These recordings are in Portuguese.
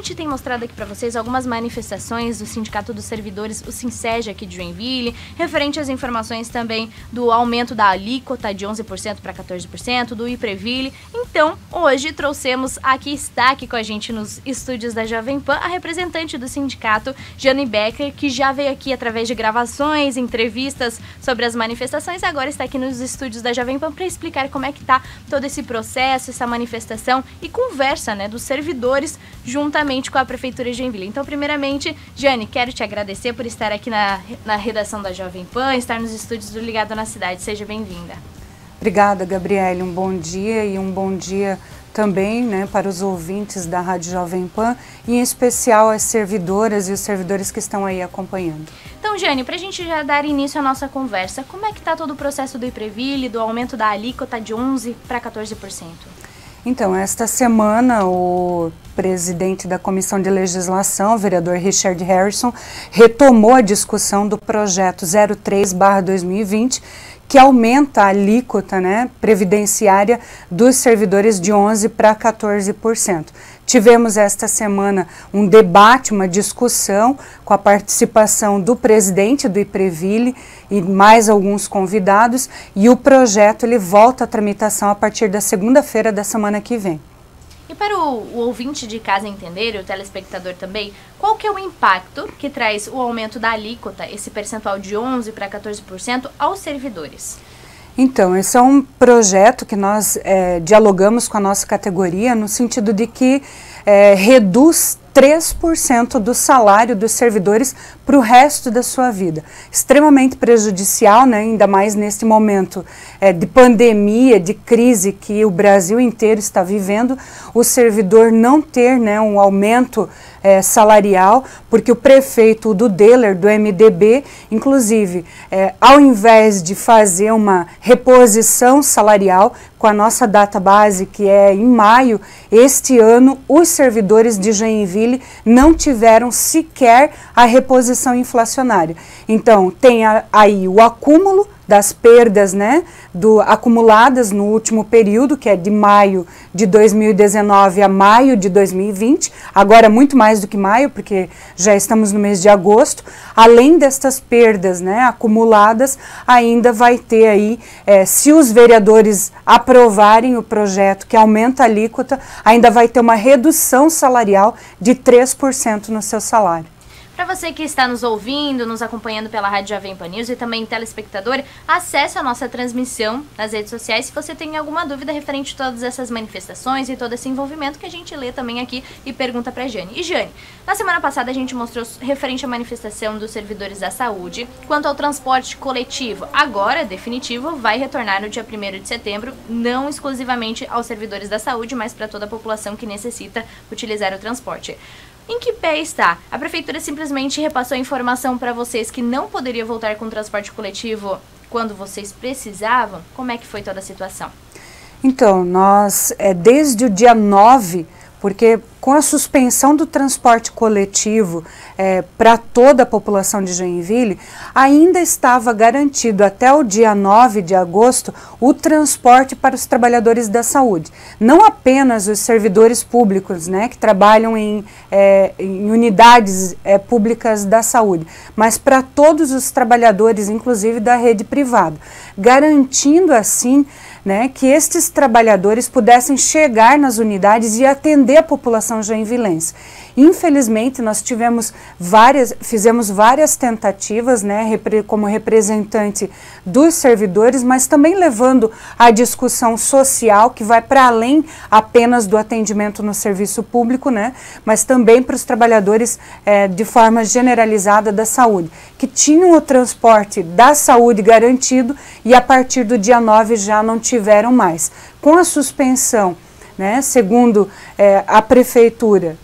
gente tem mostrado aqui para vocês algumas manifestações do Sindicato dos Servidores, o SINSEG aqui de Joinville, referente às informações também do aumento da alíquota de 11% para 14%, do IPREVILE. Então, hoje trouxemos está aqui com a gente nos estúdios da Jovem Pan, a representante do sindicato, Jane Becker, que já veio aqui através de gravações, entrevistas sobre as manifestações, agora está aqui nos estúdios da Jovem Pan para explicar como é que está todo esse processo, essa manifestação e conversa, né, dos servidores juntamente com a Prefeitura de Joinville. Então, primeiramente, Jane, quero te agradecer por estar aqui na redação da Jovem Pan, estar nos estúdios do Ligado na Cidade. Seja bem-vinda. Obrigada, Gabriele. Um bom dia e um bom dia também, né, para os ouvintes da Rádio Jovem Pan, e em especial as servidoras e os servidores que estão aí acompanhando. Então, Jane, para a gente já dar início à nossa conversa, como é que está todo o processo do IPREVILE, do aumento da alíquota de 11% para 14%? Então, esta semana o presidente da Comissão de Legislação, o vereador Richard Harrison, retomou a discussão do projeto 03/2020, que aumenta a alíquota, né, previdenciária dos servidores de 11% para 14%. Tivemos esta semana um debate, uma discussão com a participação do presidente do IPREVILE e mais alguns convidados, e o projeto ele volta à tramitação a partir da segunda-feira da semana que vem. E para o ouvinte de casa entender, e o telespectador também, qual que é o impacto que traz o aumento da alíquota, esse percentual de 11% para 14%, aos servidores? Então, esse é um projeto que nós dialogamos com a nossa categoria no sentido de que reduz 3% do salário dos servidores para o resto da sua vida. Extremamente prejudicial, né, ainda mais neste momento de pandemia, de crise que o Brasil inteiro está vivendo, o servidor não ter, né, um aumento salarial, porque o prefeito, o Dudeller, do MDB, inclusive, ao invés de fazer uma reposição salarial, com a nossa data base, que é em maio, este ano, os servidores de Joinville não tiveram sequer a reposição inflacionária. Então, tem aí o acúmulo das perdas, né, acumuladas no último período, que é de maio de 2019 a maio de 2020, agora muito mais do que maio, porque já estamos no mês de agosto. Além destas perdas, né, acumuladas, ainda vai ter aí, se os vereadores aprovarem o projeto que aumenta a alíquota, ainda vai ter uma redução salarial de 3% no seu salário. Para você que está nos ouvindo, nos acompanhando pela Rádio Jovem Pan News e também telespectador, acesse a nossa transmissão nas redes sociais se você tem alguma dúvida referente a todas essas manifestações e todo esse envolvimento que a gente lê também aqui e pergunta para a Jane. E Jane, na semana passada a gente mostrou referente à manifestação dos servidores da saúde quanto ao transporte coletivo. Agora, definitivo, vai retornar no dia 1º de setembro, não exclusivamente aos servidores da saúde, mas para toda a população que necessita utilizar o transporte. Em que pé está? A Prefeitura simplesmente repassou a informação para vocês que não poderia voltar com o transporte coletivo quando vocês precisavam? Como é que foi toda a situação? Então, nós, desde o dia 9, porque com a suspensão do transporte coletivo para toda a população de Joinville, ainda estava garantido até o dia 9 de agosto o transporte para os trabalhadores da saúde. Não apenas os servidores públicos, né, que trabalham em unidades públicas da saúde, mas para todos os trabalhadores, inclusive da rede privada, garantindo assim, né, que estes trabalhadores pudessem chegar nas unidades e atender a população joinvilense. Infelizmente, nós fizemos várias tentativas, né, como representante dos servidores, mas também levando a discussão social, que vai para além apenas do atendimento no serviço público, né, mas também para os trabalhadores de forma generalizada da saúde, que tinham o transporte da saúde garantido e a partir do dia 9 já não tiveram mais. Com a suspensão, né, segundo a Prefeitura,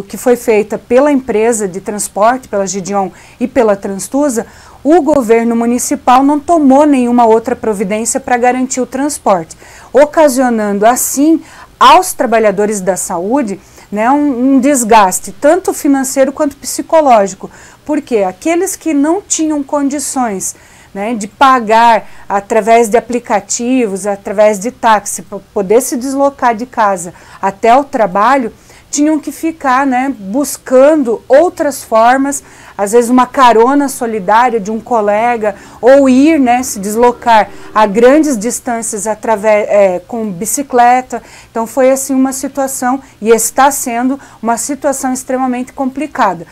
que foi feita pela empresa de transporte, pela Gideon e pela Transtusa, o governo municipal não tomou nenhuma outra providência para garantir o transporte, ocasionando assim aos trabalhadores da saúde, né, um desgaste tanto financeiro quanto psicológico, porque aqueles que não tinham condições, né, de pagar através de aplicativos, através de táxi, para poder se deslocar de casa até o trabalho, tinham que ficar, né, buscando outras formas, às vezes uma carona solidária de um colega, ou ir, né, se deslocar a grandes distâncias com bicicleta. Então foi assim uma situação, e está sendo uma situação extremamente complicada.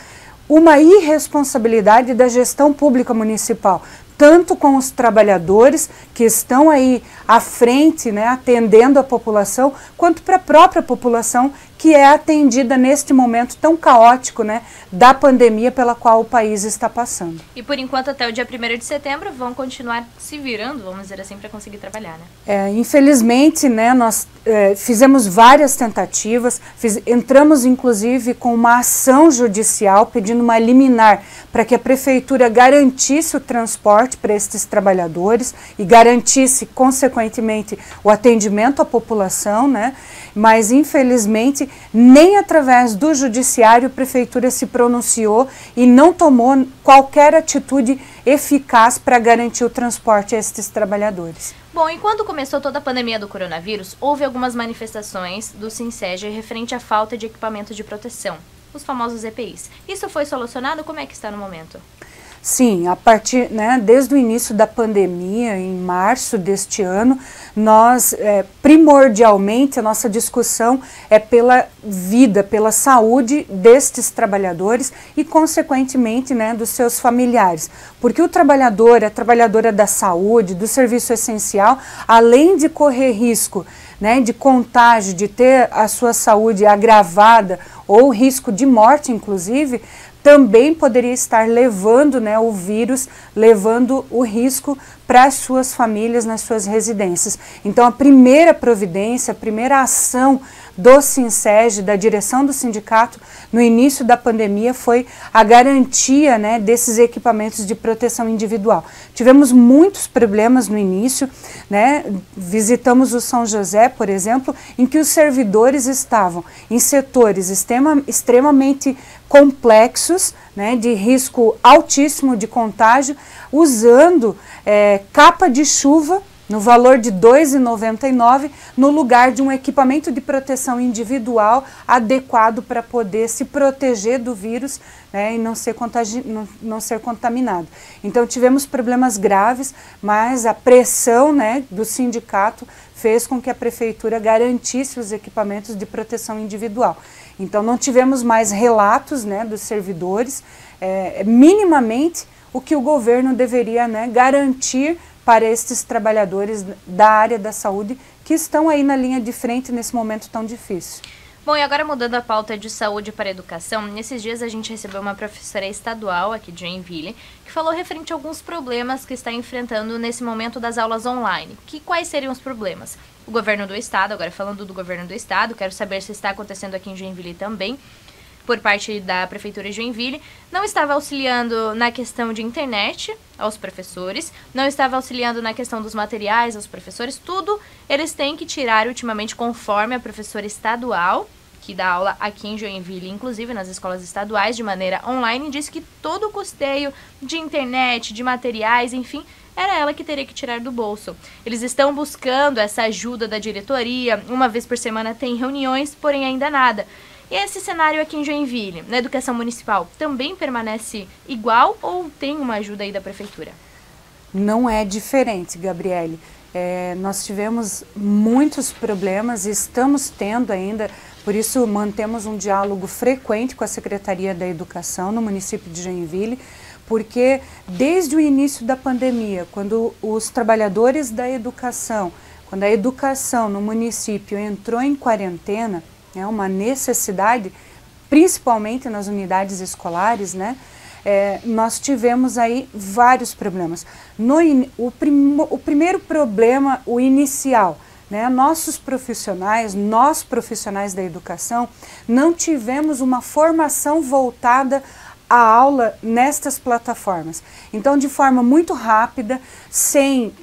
Uma irresponsabilidade da gestão pública municipal, tanto com os trabalhadores que estão aí à frente, né, atendendo a população, quanto para a própria população que é atendida neste momento tão caótico, né, da pandemia pela qual o país está passando. E por enquanto até o dia 1º de setembro vão continuar se virando, vamos dizer assim, para conseguir trabalhar, né? Infelizmente, né, nós fizemos várias tentativas, entramos inclusive com uma ação judicial pedindo uma liminar para que a prefeitura garantisse o transporte para estes trabalhadores e garantisse, consequentemente, o atendimento à população, né? Mas, infelizmente, nem através do judiciário a prefeitura se pronunciou e não tomou qualquer atitude eficaz para garantir o transporte a estes trabalhadores. Bom, e quando começou toda a pandemia do coronavírus, houve algumas manifestações do SINSEJA referente à falta de equipamento de proteção, os famosos EPIs. Isso foi solucionado? Como é que está no momento? Sim, desde o início da pandemia, em março deste ano, nós, primordialmente, a nossa discussão é pela vida, pela saúde destes trabalhadores e, consequentemente, né, dos seus familiares. Porque o trabalhador, a trabalhadora da saúde, do serviço essencial, além de correr risco, né, de contágio, de ter a sua saúde agravada ou risco de morte, inclusive, também poderia estar levando, né, o vírus, levando o risco para as suas famílias nas suas residências. Então, a primeira providência, a primeira ação do SINSEJ, da direção do sindicato, no início da pandemia, foi a garantia, né, desses equipamentos de proteção individual. Tivemos muitos problemas no início, né, visitamos o São José, por exemplo, em que os servidores estavam em setores extremamente complexos, né, de risco altíssimo de contágio, usando capa de chuva no valor de R$ 2,99, no lugar de um equipamento de proteção individual adequado para poder se proteger do vírus, né, e não ser contaminado. Então tivemos problemas graves, mas a pressão, né, do sindicato fez com que a prefeitura garantisse os equipamentos de proteção individual. Então não tivemos mais relatos, né, dos servidores, minimamente o que o governo deveria, né, garantir para estes trabalhadores da área da saúde que estão aí na linha de frente nesse momento tão difícil. Bom, e agora mudando a pauta de saúde para a educação, nesses dias a gente recebeu uma professora estadual aqui de Joinville que falou referente a alguns problemas que está enfrentando nesse momento das aulas online. Quais seriam os problemas? O governo do estado, agora falando do governo do estado, quero saber se está acontecendo aqui em Joinville também, por parte da Prefeitura de Joinville, não estava auxiliando na questão de internet aos professores, não estava auxiliando na questão dos materiais aos professores, tudo eles têm que tirar ultimamente conforme a professora estadual, que dá aula aqui em Joinville, inclusive nas escolas estaduais, de maneira online, disse que todo o custeio de internet, de materiais, enfim, era ela que teria que tirar do bolso. Eles estão buscando essa ajuda da diretoria, uma vez por semana tem reuniões, porém ainda nada. E esse cenário aqui em Joinville, na educação municipal, também permanece igual ou tem uma ajuda aí da prefeitura? Não é diferente, Gabriele. Nós tivemos muitos problemas e estamos tendo ainda, por isso mantemos um diálogo frequente com a Secretaria da Educação no município de Joinville, porque desde o início da pandemia, quando os trabalhadores da educação, quando a educação no município entrou em quarentena, é uma necessidade, principalmente nas unidades escolares, né? Nós tivemos aí vários problemas. O primeiro problema, o inicial, né? Nós profissionais da educação, não tivemos uma formação voltada à aula nestas plataformas. Então, de forma muito rápida, sem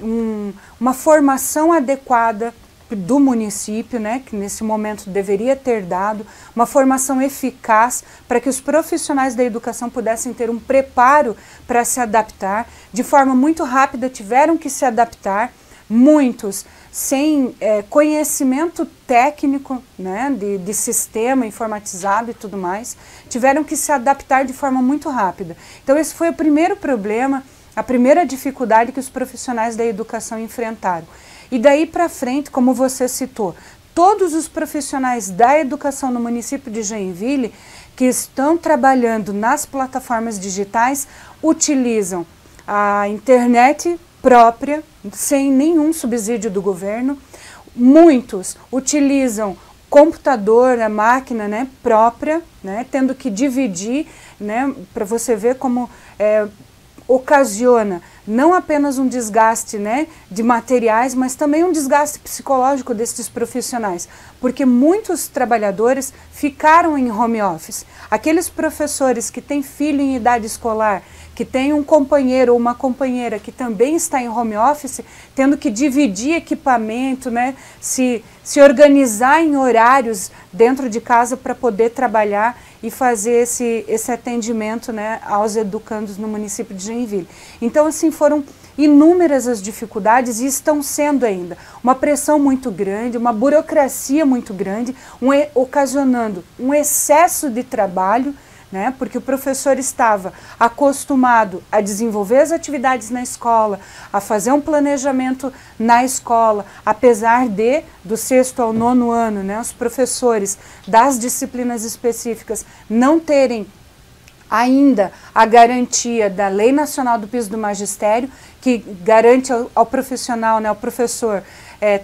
uma formação adequada do município, né, que nesse momento deveria ter dado uma formação eficaz para que os profissionais da educação pudessem ter um preparo para se adaptar. De forma muito rápida tiveram que se adaptar muitos sem conhecimento técnico, né, de sistema informatizado e tudo mais, tiveram que se adaptar de forma muito rápida. Então esse foi o primeiro problema, a primeira dificuldade que os profissionais da educação enfrentaram. E daí para frente, como você citou, todos os profissionais da educação no município de Joinville que estão trabalhando nas plataformas digitais utilizam a internet própria, sem nenhum subsídio do governo. Muitos utilizam computador, a máquina, né, própria, né, tendo que dividir, né, para você ver como ocasiona não apenas um desgaste, né, de materiais, mas também um desgaste psicológico desses profissionais, porque muitos trabalhadores ficaram em home office. Aqueles professores que têm filho em idade escolar, que tem um companheiro ou uma companheira que também está em home office, tendo que dividir equipamento, né, se organizar em horários dentro de casa para poder trabalhar e fazer esse atendimento, né, aos educandos no município de Joinville. Então, assim, foram inúmeras as dificuldades e estão sendo ainda. Uma pressão muito grande, uma burocracia muito grande, ocasionando um excesso de trabalho, né, porque o professor estava acostumado a desenvolver as atividades na escola, a fazer um planejamento na escola, apesar do 6º ao 9º ano, né, os professores das disciplinas específicas não terem ainda a garantia da Lei Nacional do Piso do Magistério, que garante ao profissional, né, ao professor,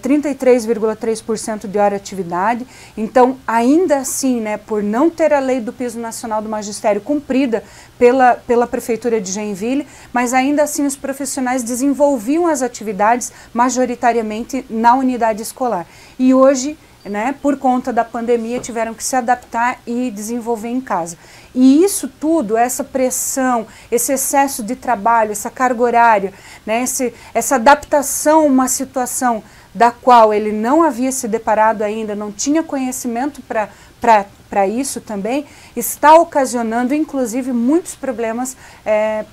33,3% de hora de atividade. Então, ainda assim, né, por não ter a Lei do Piso Nacional do Magistério cumprida pela Prefeitura de Joinville, mas ainda assim os profissionais desenvolviam as atividades majoritariamente na unidade escolar. E hoje, né, por conta da pandemia, tiveram que se adaptar e desenvolver em casa. E isso tudo, essa pressão, esse excesso de trabalho, essa carga horária, né, essa adaptação a uma situação da qual ele não havia se deparado ainda, não tinha conhecimento para isso também, está ocasionando, inclusive, muitos problemas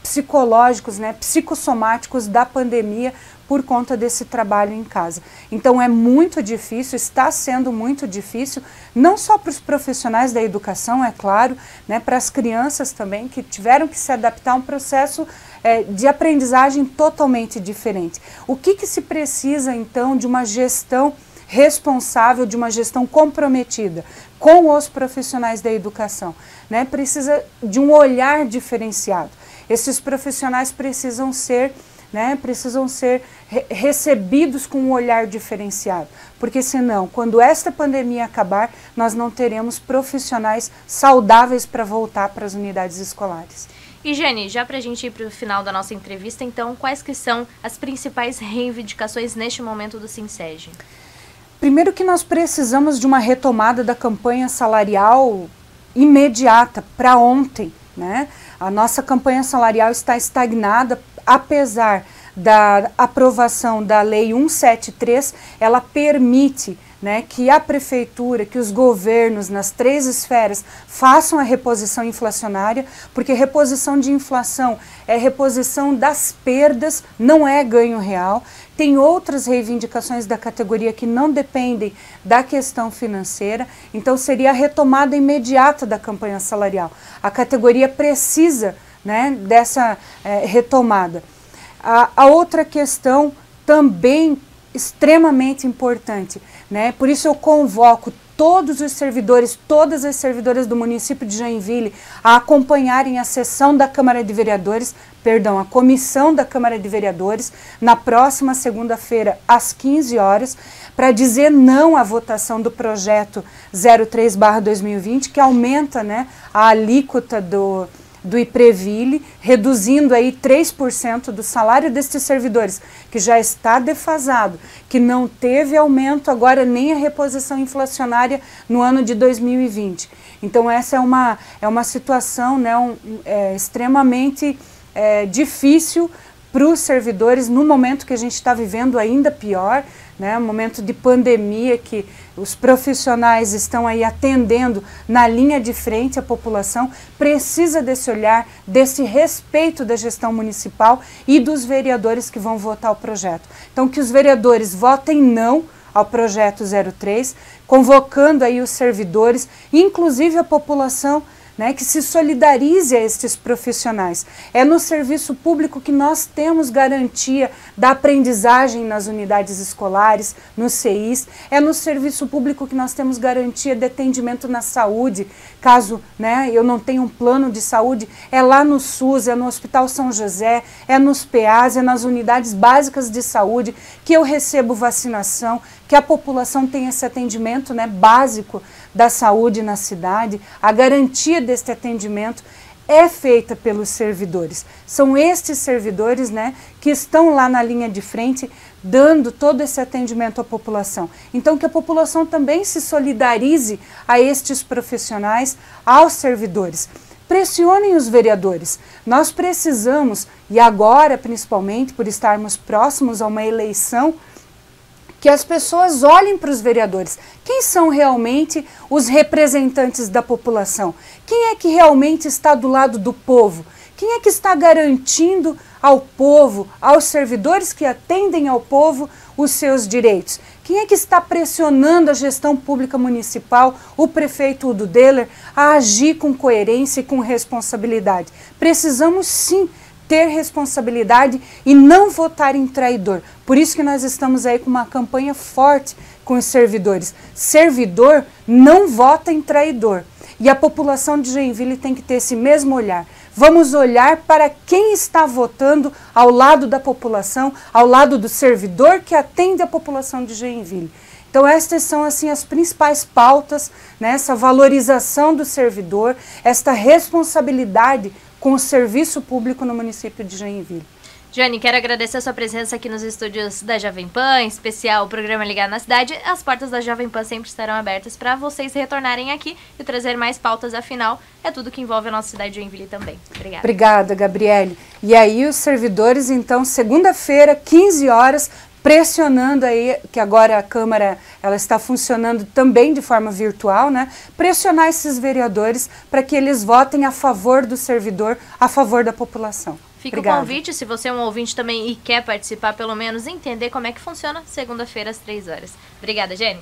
psicológicos, né, psicossomáticos da pandemia, por conta desse trabalho em casa. Então é muito difícil, está sendo muito difícil, não só para os profissionais da educação, é claro, né, para as crianças também, que tiveram que se adaptar a um processo de aprendizagem totalmente diferente. O que se precisa, então, de uma gestão responsável, de uma gestão comprometida com os profissionais da educação, né? Precisa de um olhar diferenciado. Esses profissionais precisam ser recebidos com um olhar diferenciado, porque senão, quando esta pandemia acabar, nós não teremos profissionais saudáveis para voltar para as unidades escolares. E Jane, já para a gente ir para o final da nossa entrevista, então, quais que são as principais reivindicações neste momento do Sinsege? Primeiro que nós precisamos de uma retomada da campanha salarial imediata, para ontem, né? A nossa campanha salarial está estagnada, apesar da aprovação da Lei 173, ela permite, né, que a prefeitura, que os governos nas 3 esferas façam a reposição inflacionária, porque reposição de inflação é reposição das perdas, não é ganho real. Tem outras reivindicações da categoria que não dependem da questão financeira, então seria a retomada imediata da campanha salarial. A categoria precisa, né, dessa retomada. A outra questão também extremamente importante, né? Por isso eu convoco todos os servidores, todas as servidoras do município de Joinville a acompanharem a sessão da Câmara de Vereadores, a comissão da Câmara de Vereadores, na próxima segunda-feira, às 15 horas, para dizer não à votação do projeto 03/2020, que aumenta, né, a alíquota do IPREVILE, reduzindo aí 3% do salário destes servidores, que já está defasado, que não teve aumento agora nem a reposição inflacionária no ano de 2020. Então essa é uma situação, né, extremamente difícil para os servidores, no momento que a gente está vivendo ainda pior, né, um momento de pandemia que os profissionais estão aí atendendo na linha de frente a população, precisa desse olhar, desse respeito da gestão municipal e dos vereadores que vão votar o projeto. Então, que os vereadores votem não ao projeto 03, convocando aí os servidores, inclusive a população, né, que se solidarize a estes profissionais. É no serviço público que nós temos garantia da aprendizagem nas unidades escolares, nos CIs, é no serviço público que nós temos garantia de atendimento na saúde, caso, né, eu não tenha um plano de saúde, é lá no SUS, é no Hospital São José, é nos PAs, é nas unidades básicas de saúde que eu recebo vacinação, que a população tem esse atendimento, né, básico da saúde na cidade. A garantia deste atendimento é feita pelos servidores. São estes servidores, né, que estão lá na linha de frente dando todo esse atendimento à população. Então, que a população também se solidarize a estes profissionais, aos servidores. Pressionem os vereadores. Nós precisamos, e agora principalmente por estarmos próximos a uma eleição, que as pessoas olhem para os vereadores. Quem são realmente os representantes da população? Quem é que realmente está do lado do povo? Quem é que está garantindo ao povo, aos servidores que atendem ao povo, os seus direitos? Quem é que está pressionando a gestão pública municipal, o prefeito Udo Deller, a agir com coerência e com responsabilidade? Precisamos sim ter responsabilidade e não votar em traidor. Por isso que nós estamos aí com uma campanha forte com os servidores. Servidor não vota em traidor. E a população de Joinville tem que ter esse mesmo olhar. Vamos olhar para quem está votando ao lado da população, ao lado do servidor que atende a população de Joinville. Então estas são assim as principais pautas, né, essa valorização do servidor, esta responsabilidade com o serviço público no município de Joinville. Jane, quero agradecer a sua presença aqui nos estúdios da Jovem Pan, em especial o programa Ligado na Cidade. As portas da Jovem Pan sempre estarão abertas para vocês retornarem aqui e trazer mais pautas, afinal, é tudo que envolve a nossa cidade de Joinville também. Obrigada. Obrigada, Gabriele. E aí os servidores, então, segunda-feira, 15 horas, pressionando aí, que agora a Câmara ela está funcionando também de forma virtual, né? Pressionar esses vereadores para que eles votem a favor do servidor, a favor da população. Fica Obrigada. o convite, se você é um ouvinte também e quer participar, pelo menos entender como é que funciona, segunda-feira às 3 horas. Obrigada, Jenny.